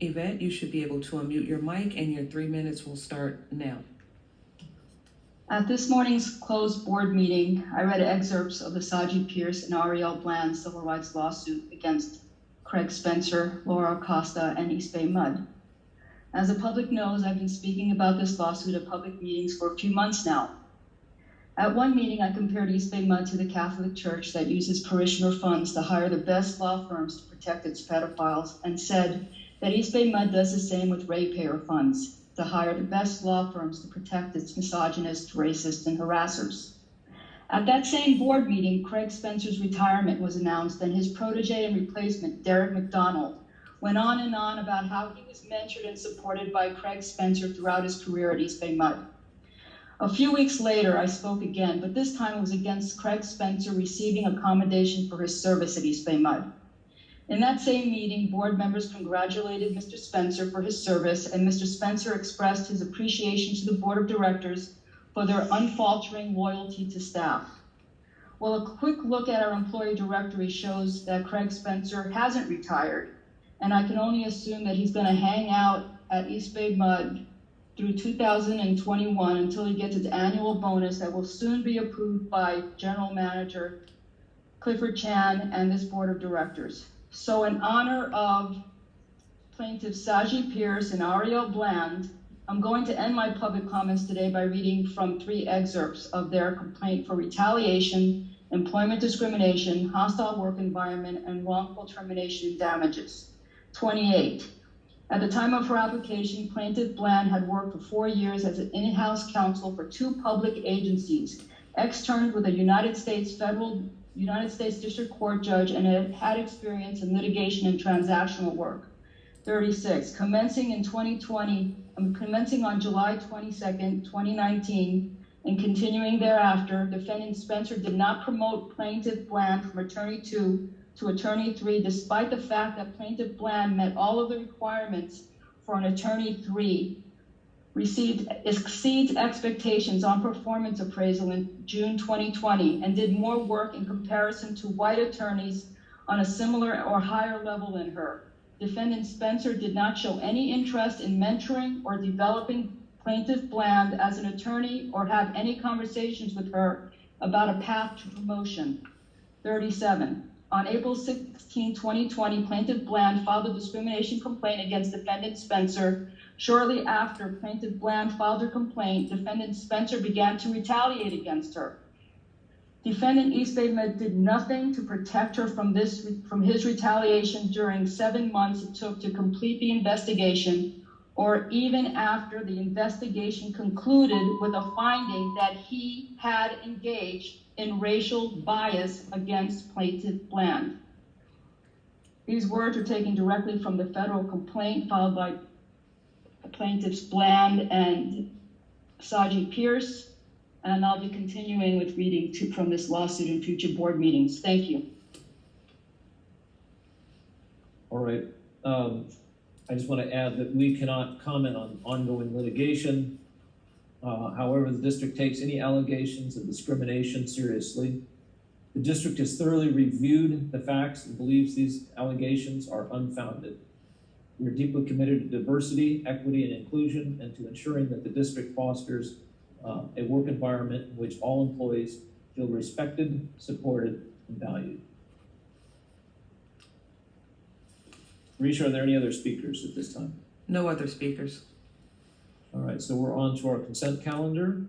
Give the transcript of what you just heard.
Yvette, you should be able to unmute your mic and your 3 minutes will start now. At this morning's closed board meeting, I read excerpts of the Saji, Pierce-Ayriel Bland civil rights lawsuit against Craig Spencer, Laura Acosta, and EBMUD. As the public knows, I've been speaking about this lawsuit at public meetings for a few months now. At one meeting, I compared EBMUD to the Catholic Church that uses parishioner funds to hire the best law firms to protect its pedophiles, and said that EBMUD does the same with ratepayer funds, to hire the best law firms to protect its misogynist, racist, and harassers. At that same board meeting, Craig Spencer's retirement was announced, and his protege and replacement, Derek McDonald, went on and on about how he was mentored and supported by Craig Spencer throughout his career at EBMUD. A few weeks later, I spoke again, but this time it was against Craig Spencer receiving accommodation for his service at EBMUD. In that same meeting, board members congratulated Mr. Spencer for his service, and Mr. Spencer expressed his appreciation to the board of directors for their unfaltering loyalty to staff. Well, a quick look at our employee directory shows that Craig Spencer hasn't retired, and I can only assume that he's going to hang out at EBMUD through 2021 until he gets his annual bonus that will soon be approved by General Manager Clifford Chan and this board of directors. So in honor of plaintiffs Saji, Pierce, and Ayriel Bland, I'm going to end my public comments today by reading from 3 excerpts of their complaint for retaliation, employment discrimination, hostile work environment, and wrongful termination and damages. 28. At the time of her application, Plaintiff Bland had worked for 4 years as an in-house counsel for 2 public agencies, externed with a United States District Court judge, and had experience in litigation and transactional work. 36. Commencing on July 22nd, 2019, and continuing thereafter, defendant Spencer did not promote Plaintiff Bland from Attorney 2 to Attorney 3, despite the fact that Plaintiff Bland met all of the requirements for an Attorney 3, exceeds expectations on performance appraisal in June 2020, and did more work in comparison to white attorneys on a similar or higher level than her. Defendant Spencer did not show any interest in mentoring or developing Plaintiff Bland as an attorney or have any conversations with her about a path to promotion. 37. On April 16, 2020, Plaintiff Bland filed a discrimination complaint against defendant Spencer. Shortly after Plaintiff Bland filed her complaint, defendant Spencer began to retaliate against her. Defendant EBMUD did nothing to protect her from his retaliation during 7 months it took to complete the investigation, or even after the investigation concluded with a finding that he had engaged in racial bias against Plaintiff Bland. These words are taken directly from the federal complaint filed by Plaintiffs Bland and Saji Pierce, and I'll be continuing with reading from this lawsuit in future board meetings. Thank you. All right. I just want to add that we cannot comment on ongoing litigation. However, the district takes any allegations of discrimination seriously. The district has thoroughly reviewed the facts and believes these allegations are unfounded. We are deeply committed to diversity, equity, and inclusion, and to ensuring that the district fosters a work environment in which all employees feel respected, supported, and valued. Risha, are there any other speakers at this time? No other speakers. All right, so we're on to our consent calendar.